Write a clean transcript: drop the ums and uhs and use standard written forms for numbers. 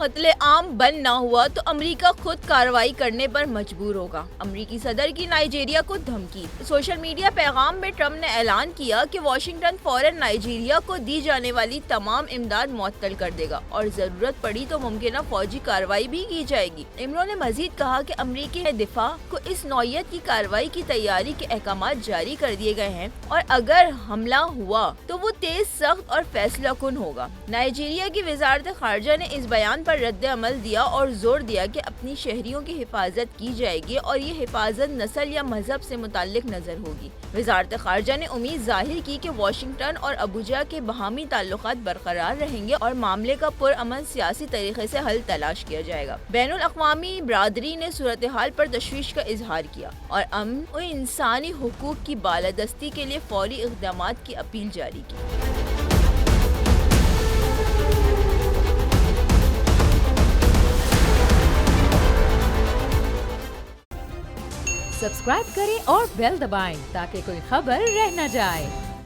قتل عام بند نہ ہوا تو امریکہ خود کارروائی کرنے پر مجبور ہوگا۔ امریکی صدر کی نائجیریا کو دھمکی۔ سوشل میڈیا پیغام میں ٹرمپ نے اعلان کیا کہ واشنگٹن فوراً نائجیریا کو دی جانے والی تمام امداد معطل کر دے گا اور ضرورت پڑی تو ممکنہ فوجی کارروائی بھی کی جائے گی۔ انہوں نے مزید کہا کہ امریکی دفاع کو اس نوعیت کی کارروائی کی تیاری کے احکامات جاری کر دیے گئے ہیں اور اگر حملہ ہوا تو وہ تیز، سخت اور فیصلہ کن ہوگا۔ نائجیریا کی وزارت خارجہ نے اس بیان پر رد عمل دیا اور زور دیا کہ اپنی شہریوں کی حفاظت کی جائے گی اور یہ حفاظت نسل یا مذہب سے متعلق نظر ہوگی۔ وزارت خارجہ نے امید ظاہر کی کہ واشنگٹن اور ابوجا کے باہمی تعلقات برقرار رہیں گے اور معاملے کا پرامن سیاسی طریقے سے حل تلاش کیا جائے گا۔ بین الاقوامی برادری نے صورتحال پر تشویش کا اظہار کیا اور امن و انسانی حقوق کی بالادستی کے لیے فوری اقدامات کی اپیل جاری کی۔ سبسکرائب کریں اور بیل دبائیں تاکہ کوئی خبر رہ نہ جائے۔